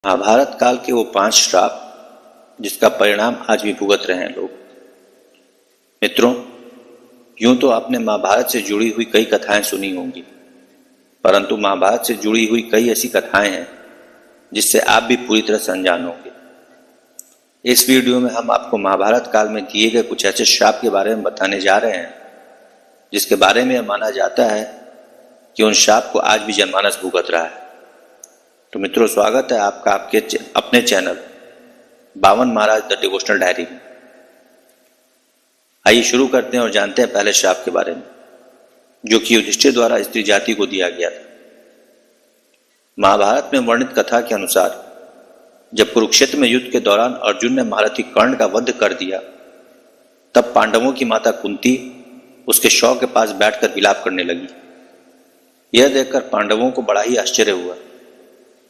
महाभारत काल के वो 5 श्राप जिसका परिणाम आज भी भुगत रहे हैं लोग। मित्रों, यूं तो आपने महाभारत से जुड़ी हुई कई कथाएं सुनी होंगी, परंतु महाभारत से जुड़ी हुई कई ऐसी कथाएं हैं जिससे आप भी पूरी तरह से अनजान होंगे। इस वीडियो में हम आपको महाभारत काल में दिए गए कुछ ऐसे श्राप के बारे में बताने जा रहे हैं जिसके बारे में माना जाता है कि उन श्राप को आज भी जनमानस भुगत रहा है। तो मित्रों, स्वागत है आपका आपके अपने चैनल बावन महाराज द डिवोशनल डायरी में। आइए शुरू करते हैं और जानते हैं पहले श्राप के बारे में, जो कि युधिष्ठिर द्वारा स्त्री जाति को दिया गया था। महाभारत में वर्णित कथा के अनुसार जब कुरुक्षेत्र में युद्ध के दौरान अर्जुन ने महारथी कर्ण का वध कर दिया, तब पांडवों की माता कुंती उसके शव के पास बैठकर विलाप करने लगी। यह देखकर पांडवों को बड़ा ही आश्चर्य हुआ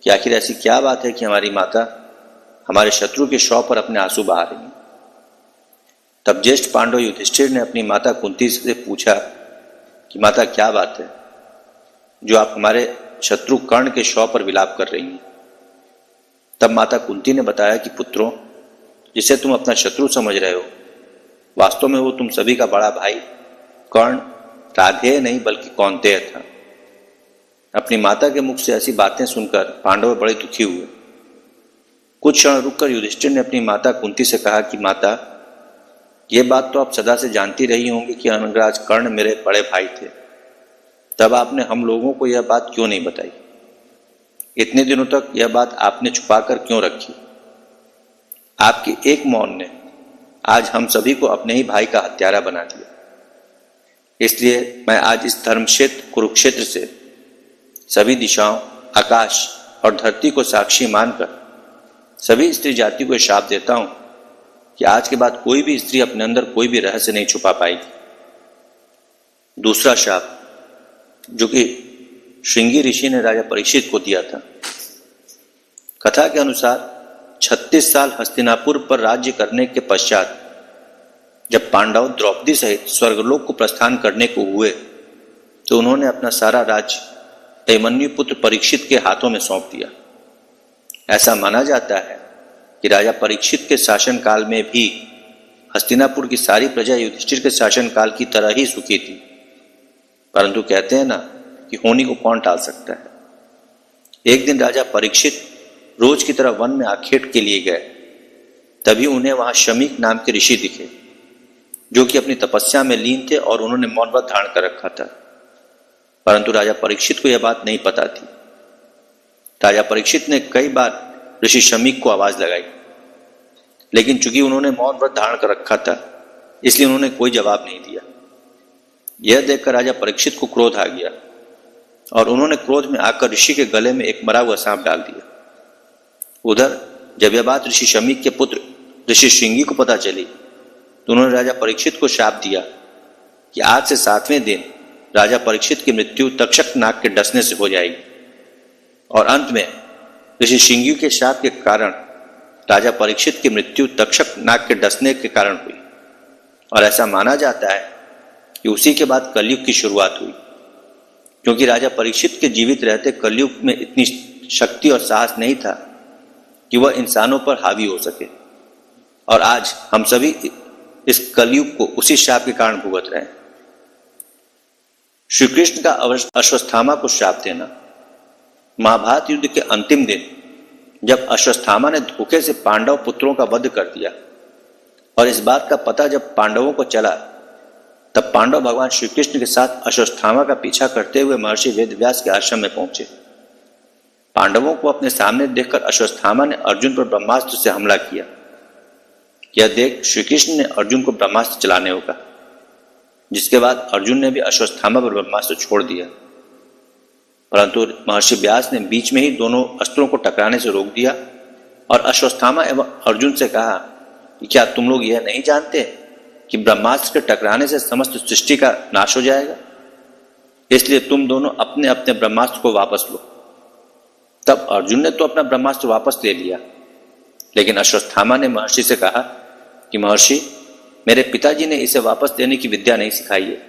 कि आखिर ऐसी क्या बात है कि हमारी माता हमारे शत्रु के शव पर अपने आंसू बहा रही है। तब ज्येष्ठ पांडव युधिष्ठिर ने अपनी माता कुंती से पूछा कि माता, क्या बात है जो आप हमारे शत्रु कर्ण के शव पर विलाप कर रही हैं। तब माता कुंती ने बताया कि पुत्रों, जिसे तुम अपना शत्रु समझ रहे हो, वास्तव में वो तुम सभी का बड़ा भाई कर्ण राधेय नहीं बल्कि कौन्तेय था। अपनी माता के मुख से ऐसी बातें सुनकर पांडव बड़े दुखी हुए। कुछ क्षण रुककर युधिष्ठिर ने अपनी माता कुंती से कहा कि माता, ये बात तो आप सदा से जानती रही होंगी कि अंगराज कर्ण मेरे बड़े भाई थे, तब आपने हम लोगों को यह बात क्यों नहीं बताई? इतने दिनों तक यह बात आपने छुपाकर क्यों रखी? आपकी एक मौन ने आज हम सभी को अपने ही भाई का हत्यारा बना दिया। इसलिए मैं आज इस धर्मक्षेत्र कुरुक्षेत्र से सभी दिशाओं, आकाश और धरती को साक्षी मानकर सभी स्त्री जाति को श्राप देता हूं कि आज के बाद कोई भी स्त्री अपने अंदर कोई भी रहस्य नहीं छुपा पाएगी। दूसरा श्राप, जो कि श्रृंगी ऋषि ने राजा परीक्षित को दिया था। कथा के अनुसार 36 साल हस्तिनापुर पर राज्य करने के पश्चात जब पांडव द्रौपदी सहित स्वर्गलोक को प्रस्थान करने को हुए, तो उन्होंने अपना सारा राज्य अभिमन्यु पुत्र परीक्षित के हाथों में सौंप दिया। ऐसा माना जाता है कि राजा परीक्षित के शासन काल में भी हस्तिनापुर की सारी प्रजा युधिष्ठिर के शासन काल की तरह ही सुखी थी, परंतु कहते हैं ना कि होनी को कौन टाल सकता है। एक दिन राजा परीक्षित रोज की तरह वन में आखेट के लिए गए। तभी उन्हें वहां शमीक नाम के ऋषि दिखे, जो कि अपनी तपस्या में लीन थे और उन्होंने मौन व्रत धारण कर रखा था, परंतु राजा परीक्षित को यह बात नहीं पता थी। राजा परीक्षित ने कई बार ऋषि शमीक को आवाज लगाई, लेकिन चूंकि उन्होंने मौन व्रत धारण कर रखा था, इसलिए उन्होंने कोई जवाब नहीं दिया। यह देखकर राजा परीक्षित को क्रोध आ गया और उन्होंने क्रोध में आकर ऋषि के गले में एक मरा हुआ सांप डाल दिया। उधर जब यह बात ऋषि शमीक के पुत्र ऋषि श्रृंगी को पता चली, तो उन्होंने राजा परीक्षित को शाप दिया कि आज से 7वें दिन राजा परीक्षित की मृत्यु तक्षक नाग के डसने से हो जाएगी। और अंत में ऋषि श्रृंगी के शाप के कारण राजा परीक्षित की मृत्यु तक्षक नाग के डसने के कारण हुई। और ऐसा माना जाता है कि उसी के बाद कलयुग की शुरुआत हुई, क्योंकि राजा परीक्षित के जीवित रहते कलयुग में इतनी शक्ति और साहस नहीं था कि वह इंसानों पर हावी हो सके। और आज हम सभी इस कलयुग को उसी शाप के कारण भुगत रहे हैं। श्री कृष्ण का अश्वत्थामा को श्राप देना। महाभारत युद्ध के अंतिम दिन जब अश्वत्थामा ने धोखे से पांडव पुत्रों का वध कर दिया और इस बात का पता जब पांडवों को चला, तब पांडव भगवान श्री कृष्ण के साथ अश्वत्थामा का पीछा करते हुए महर्षि वेदव्यास के आश्रम में पहुंचे। पांडवों को अपने सामने देखकर अश्वत्थामा ने अर्जुन पर ब्रह्मास्त्र से हमला किया। यह देख श्री कृष्ण ने अर्जुन को ब्रह्मास्त्र चलाने को कहा, जिसके बाद अर्जुन ने भी अश्वत्थामा पर ब्रह्मास्त्र छोड़ दिया, परंतु महर्षि व्यास ने बीच में ही दोनों अस्त्रों को टकराने से रोक दिया और अश्वत्थामा एवं अर्जुन से कहा कि क्या तुम लोग यह नहीं जानते कि ब्रह्मास्त्र के टकराने से समस्त सृष्टि का नाश हो जाएगा? इसलिए तुम दोनों अपने अपने ब्रह्मास्त्र को वापस लो। तब अर्जुन ने तो अपना ब्रह्मास्त्र वापस ले लिया, लेकिन अश्वत्थामा ने महर्षि से कहा कि महर्षि, मेरे पिताजी ने इसे वापस लेने की विद्या नहीं सिखाई है,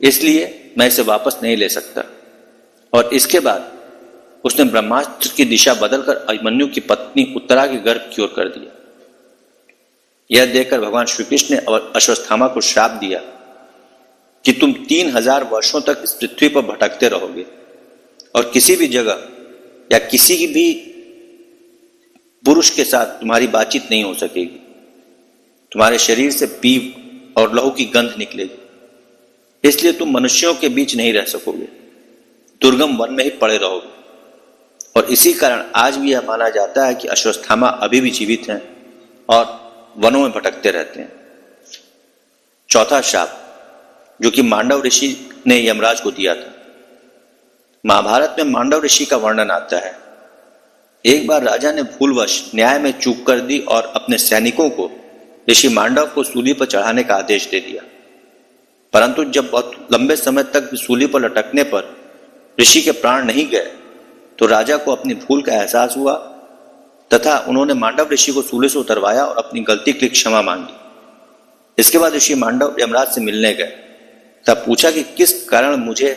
इसलिए मैं इसे वापस नहीं ले सकता। और इसके बाद उसने ब्रह्मास्त्र की दिशा बदलकर अभिमन्यु की पत्नी उत्तरा के गर्भ की ओर कर दिया। यह देखकर भगवान श्री कृष्ण ने अश्वत्थामा को श्राप दिया कि तुम 3000 वर्षों तक इस पृथ्वी पर भटकते रहोगे और किसी भी जगह या किसी भी पुरुष के साथ तुम्हारी बातचीत नहीं हो सकेगी। तुम्हारे शरीर से पीप और लहू की गंध निकलेगी, इसलिए तुम मनुष्यों के बीच नहीं रह सकोगे, दुर्गम वन में ही पड़े रहोगे। और इसी कारण आज भी यह माना जाता है कि अश्वत्थामा अभी भी जीवित हैं और वनों में भटकते रहते हैं। चौथा शाप जो कि मांडव ऋषि ने यमराज को दिया था। महाभारत में मांडव ऋषि का वर्णन आता है। एक बार राजा ने भूलवश न्याय में चूक कर दी और अपने सैनिकों को ऋषि मांडव को सूली पर चढ़ाने का आदेश दे दिया, परंतु जब बहुत लंबे समय तक सूली पर लटकने पर ऋषि के प्राण नहीं गए तो राजा को अपनी भूल का एहसास हुआ तथा उन्होंने मांडव ऋषि को सूली से उतरवाया और अपनी गलती के लिए क्षमा मांगी। इसके बाद ऋषि मांडव यमराज से मिलने गए, तब पूछा कि किस कारण मुझे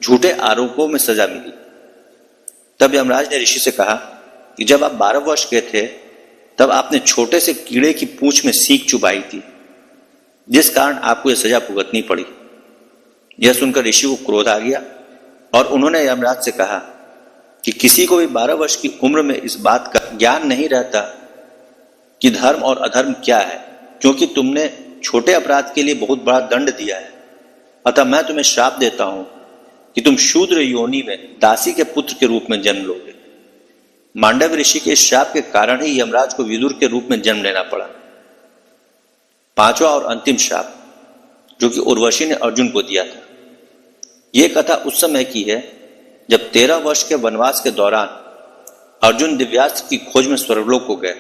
झूठे आरोपों में सजा मिली। तब यमराज ने ऋषि से कहा कि जब आप 12 वर्ष के थे तब आपने छोटे से कीड़े की पूंछ में सीख चुभाई थी, जिस कारण आपको यह सजा भुगतनी पड़ी। यह सुनकर ऋषि को क्रोध आ गया और उन्होंने यमराज से कहा कि किसी को भी 12 वर्ष की उम्र में इस बात का ज्ञान नहीं रहता कि धर्म और अधर्म क्या है, क्योंकि तुमने छोटे अपराध के लिए बहुत बड़ा दंड दिया है। अतः मैं तुम्हें श्राप देता हूं कि तुम शूद्र योनि में दासी के पुत्र के रूप में जन्म लोगे। मांडव ऋषि के श्राप के कारण ही यमराज को विदुर के रूप में जन्म लेना पड़ा। पांचवा और अंतिम श्राप जो कि उर्वशी ने अर्जुन को दिया था। यह कथा उस समय की है जब 13 वर्ष के वनवास के दौरान अर्जुन दिव्यास्त्र की खोज में स्वर्गलोक को गए।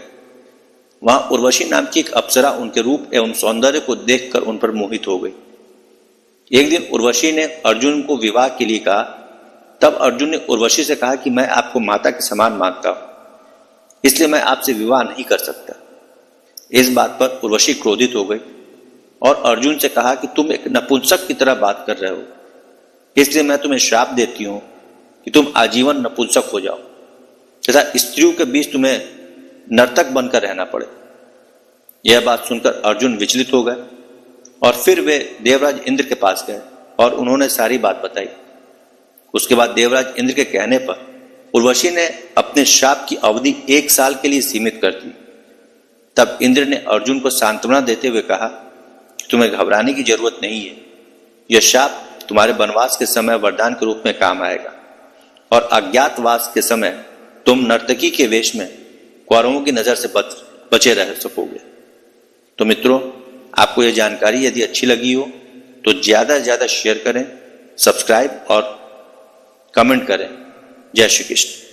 वहां उर्वशी नाम की एक अप्सरा उनके रूप एवं सौंदर्य को देखकर उन पर मोहित हो गई। एक दिन उर्वशी ने अर्जुन को विवाह के लिए कहा। तब अर्जुन ने उर्वशी से कहा कि मैं आपको माता के समान मानता हूं, इसलिए मैं आपसे विवाह नहीं कर सकता। इस बात पर उर्वशी क्रोधित हो गई और अर्जुन से कहा कि तुम एक नपुंसक की तरह बात कर रहे हो, इसलिए मैं तुम्हें श्राप देती हूं कि तुम आजीवन नपुंसक हो जाओ तथा स्त्रियों के बीच तुम्हें नर्तक बनकर रहना पड़े। यह बात सुनकर अर्जुन विचलित हो गए और फिर वे देवराज इंद्र के पास गए और उन्होंने सारी बात बताई। उसके बाद देवराज इंद्र के कहने पर उर्वशी ने अपने श्राप की अवधि 1 साल के लिए सीमित कर दी। तब इंद्र ने अर्जुन को सांत्वना देते हुए कहा, तुम्हें घबराने की जरूरत नहीं है। यह श्राप तुम्हारे वनवास के समय वरदान के रूप में काम आएगा और अज्ञातवास के समय तुम नर्तकी के वेश में कौरवों की नजर से बचे रह सकोगे। तो मित्रों, आपको यह जानकारी यदि अच्छी लगी हो तो ज्यादा से ज्यादा शेयर करें, सब्सक्राइब और कमेंट करें। जय श्री कृष्ण।